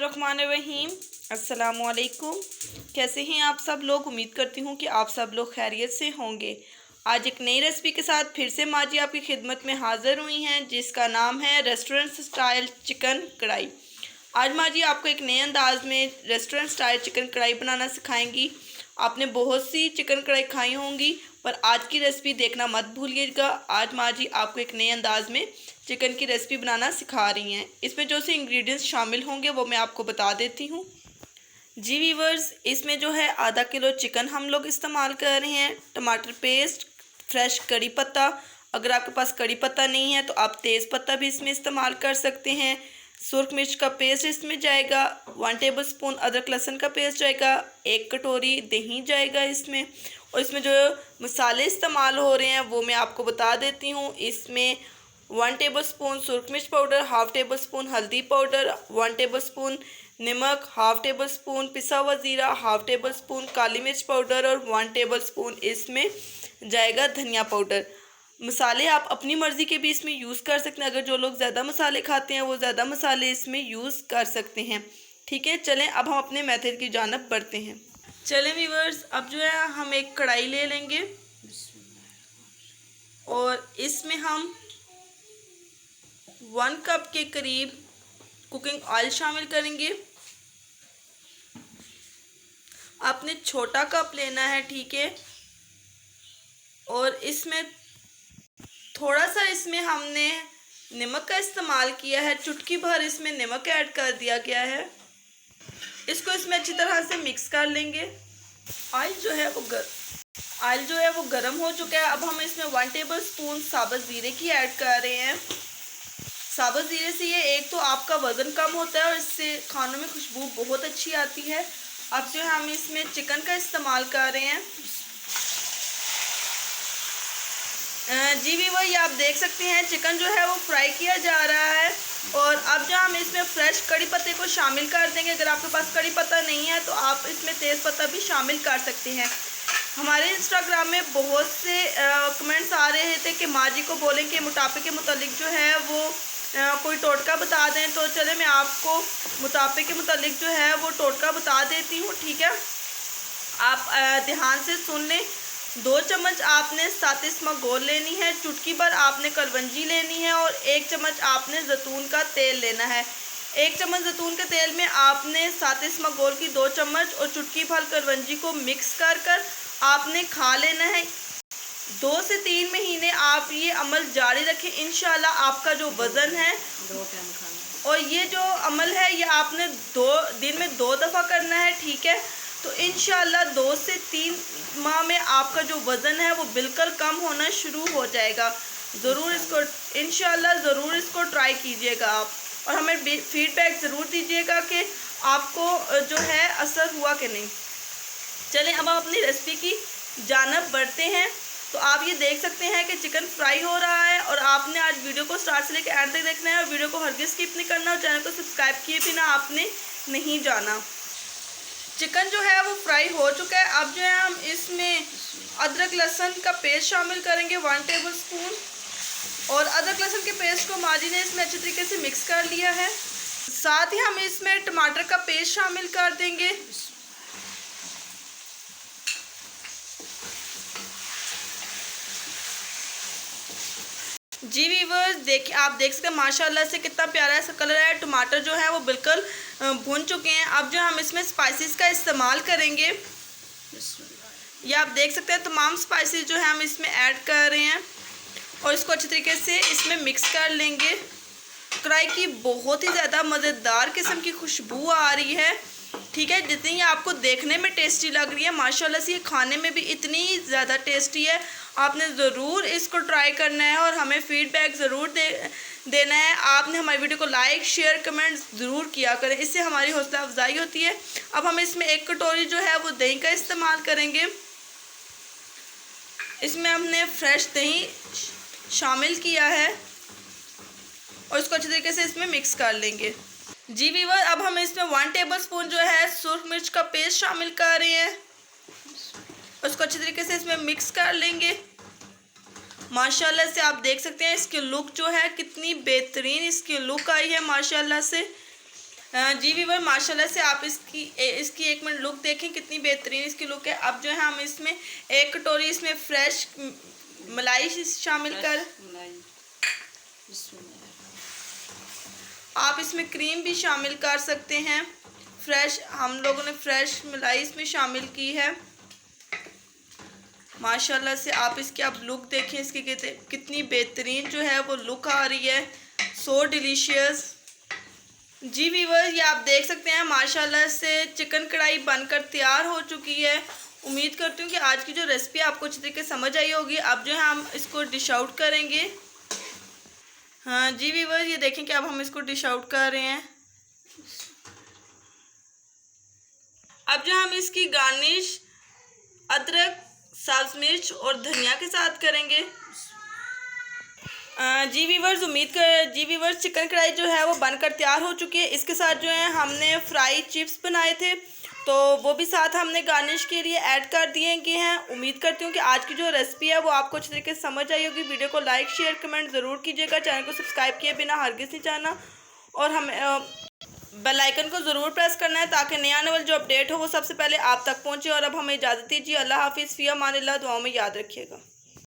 बिस्मिल्लाहिर्रहमानिर्रहीम। अस्सलामुअलैकुम। कैसे हैं आप सब लोग? उम्मीद करती हूँ कि आप सब लोग खैरियत से होंगे। आज एक नई रेसिपी के साथ फिर से माँ जी आपकी खिदमत में हाज़िर हुई हैं, जिसका नाम है रेस्टोरेंट स्टाइल चिकन कढ़ाई। आज माँ जी आपको एक नए अंदाज में रेस्टोरेंट स्टाइल चिकन कढ़ाई बनाना सिखाएंगी। आपने बहुत सी चिकन कढ़ाई खाई होंगी, पर आज की रेसिपी देखना मत भूलिएगा। आज माँ जी आपको एक नए अंदाज में चिकन की रेसिपी बनाना सिखा रही हैं। इसमें जो से इंग्रेडिएंट्स शामिल होंगे वो मैं आपको बता देती हूँ। जी वीवर्स, इसमें जो है आधा किलो चिकन हम लोग इस्तेमाल कर रहे हैं। टमाटर पेस्ट, फ्रेश कड़ी पत्ता, अगर आपके पास कड़ी पत्ता नहीं है तो आप तेज़ पत्ता भी इसमें इस्तेमाल कर सकते हैं। सुरख मिर्च का पेस्ट इसमें जाएगा। 1 टेबल स्पून अदरक लहसुन का पेस्ट जाएगा। 1 कटोरी दही जाएगा इसमें। और इसमें जो मसाले इस्तेमाल हो रहे हैं वो मैं आपको बता देती हूँ। इसमें 1 टेबल स्पून सुरख मिर्च पाउडर, हाफ़ टेबल स्पून हल्दी पाउडर, 1 टेबल स्पून नमक, हाफ़ टेबल स्पून पिसा हुआ ज़ीरा, हाफ़ टेबल स्पून काली मिर्च पाउडर और 1 टेबल स्पून इसमें जाएगा धनिया पाउडर। मसाले आप अपनी मर्ज़ी के भी इसमें यूज़ कर सकते हैं। अगर जो लोग ज़्यादा मसाले खाते हैं वो ज़्यादा मसाले इसमें यूज़ कर सकते हैं। ठीक है, चलें अब हम अपने मेथड की जानिब बढ़ते हैं। चलें व्यूअर्स, अब जो है हम एक कढ़ाई ले लेंगे और इसमें हम 1 कप के करीब कुकिंग ऑयल शामिल करेंगे। आपने छोटा कप लेना है, ठीक है। और इसमें थोड़ा सा इसमें हमने नमक का इस्तेमाल किया है। चुटकी भर इसमें नमक ऐड कर दिया गया है। इसको इसमें अच्छी तरह से मिक्स कर लेंगे। ऑयल जो है वो गर्म हो चुका है। अब हम इसमें 1 टेबल स्पून साबुत ज़ीरे की ऐड कर रहे हैं। साबुत ज़ीरे से ये एक तो आपका वज़न कम होता है और इससे खानों में खुशबू बहुत अच्छी आती है। अब जो है हम इसमें चिकन का इस्तेमाल कर रहे हैं। जी भी वही आप देख सकते हैं चिकन जो है वो फ्राई किया जा रहा है। और अब जो हम इसमें फ्रेश कड़ी पत्ते को शामिल कर देंगे। अगर आपके पास कड़ी पत्ता नहीं है तो आप इसमें तेज़ पत्ता भी शामिल कर सकते हैं। हमारे इंस्टाग्राम में बहुत से कमेंट्स आ रहे थे कि माँ जी को बोलें कि मोटापे के मुतालिक जो है वो कोई टोटका बता दें। तो चले मैं आपको मोटापे के मुतालिक जो है वो टोटका बता देती हूँ, ठीक है। आप ध्यान से सुन लें। 2 चम्मच आपने सातिस मगोल लेनी है, चुटकी भर आपने कलवंजी लेनी है और 1 चम्मच आपने जैतून का तेल लेना है। 1 चम्मच जैतून के तेल में आपने सातिस मगोल की 2 चम्मच और चुटकी भर कलवंजी को मिक्स कर आपने खा लेना है। 2 से 3 महीने आप ये अमल जारी रखें। इंशाल्लाह आपका जो वज़न है 2 टाइम खाना, और ये जो अमल है ये आपने 2 दिन में 2 दफ़ा करना है, ठीक है। तो इंशाल्लाह 2 से 3 माह में आपका जो वज़न है वो बिल्कुल कम होना शुरू हो जाएगा। ज़रूर इसको इंशाल्लाह ज़रूर इसको ट्राई कीजिएगा आप, और हमें फीडबैक ज़रूर दीजिएगा कि आपको जो है असर हुआ कि नहीं। चलें अब हम अपनी रेसिपी की जानिब बढ़ते हैं। तो आप ये देख सकते हैं कि चिकन फ्राई हो रहा है और आपने आज वीडियो को स्टार्ट से लेकर एंड तक देखना है और वीडियो को हरगिज़ स्किप नहीं करना और चैनल को सब्सक्राइब किए बिना आपने नहीं जाना। चिकन जो है वो फ्राई हो चुका है। अब जो है हम इसमें अदरक लहसुन का पेस्ट शामिल करेंगे 1 टेबल स्पून। और अदरक लहसुन के पेस्ट को माँ जी ने इसमें अच्छी तरीके से मिक्स कर लिया है। साथ ही हम इसमें टमाटर का पेस्ट शामिल कर देंगे। जी वीवर्स, देखिए आप देख सकते हैं माशाल्लाह से कितना प्यारा सा कलर है। टमाटर जो है वो बिल्कुल भुन चुके हैं। अब जो हम इसमें स्पाइसेस का इस्तेमाल करेंगे, ये आप देख सकते हैं तमाम स्पाइसेस जो है हम इसमें ऐड कर रहे हैं और इसको अच्छी तरीके से इसमें मिक्स कर लेंगे। कढ़ाई की बहुत ही ज़्यादा मज़ेदार किस्म की खुशबू आ रही है, ठीक है। जितनी ये आपको देखने में टेस्टी लग रही है माशाल्लाह से ये खाने में भी इतनी ज़्यादा टेस्टी है। आपने ज़रूर इसको ट्राई करना है और हमें फ़ीडबैक ज़रूर देना है। आपने हमारी वीडियो को लाइक शेयर कमेंट ज़रूर किया करें, इससे हमारी हौसला अफजाई होती है। अब हम इसमें 1 कटोरी जो है वो दही का इस्तेमाल करेंगे। इसमें हमने फ्रेश दही शामिल किया है और इसको अच्छी तरीके से इसमें मिक्स कर लेंगे। जी वीवर, अब हम इसमें 1 टेबल स्पून जो है सुरख मिर्च का पेस्ट शामिल कर रहे हैं। उसको अच्छी तरीके से इसमें मिक्स कर लेंगे। माशाल्लाह से आप देख सकते हैं इसकी लुक जो है कितनी बेहतरीन इसकी लुक आई है माशाल्लाह से। जी वीवर, माशाल्लाह से आप इसकी 1 मिनट लुक देखें, कितनी बेहतरीन इसकी लुक है। अब जो है हम इसमें 1 कटोरी इसमें फ्रेश मलाई शामिल कर, आप इसमें क्रीम भी शामिल कर सकते हैं। फ्रेश हम लोगों ने फ्रेश मलाई इसमें शामिल की है। माशाल्लाह से आप इसकी अब लुक देखें, इसकी कितनी बेहतरीन जो है वो लुक आ रही है, सो डिलीशियस। जी वीवर, ये आप देख सकते हैं माशाल्लाह से चिकन कढ़ाई बनकर तैयार हो चुकी है। उम्मीद करती हूँ कि आज की जो रेसिपी आपको अच्छी तरीके से समझ आई होगी। अब जो है हम इसको डिश आउट करेंगे। हाँ जी वीवर, ये देखें कि अब हम इसको डिश आउट कर रहे हैं। अब जो हम इसकी गार्निश अदरक, सब्ज़ मिर्च और धनिया के साथ करेंगे। जी वीवर्स, चिकन कढ़ाई जो है वो बनकर तैयार हो चुकी है। इसके साथ जो है हमने फ्राई चिप्स बनाए थे, तो वो भी साथ हमने गार्निश के लिए ऐड कर दिए गए हैं। उम्मीद करती हूँ कि आज की जो रेसिपी है वो आपको अच्छी तरीके से समझ आई होगी। वीडियो को लाइक, शेयर, कमेंट ज़रूर कीजिएगा। चैनल को सब्सक्राइब किए बिना हरगिज़ नहीं जाना, और हमें बेल आइकन को ज़रूर प्रेस करना है ताकि नया आने वाला जो अपडेट हो वो सबसे पहले आप तक पहुँचे। और अब हमें इजाज़त दीजिए। अल्लाह हाफिज़, फ़ी अमानिल्लाह। दुआओं में याद रखिएगा।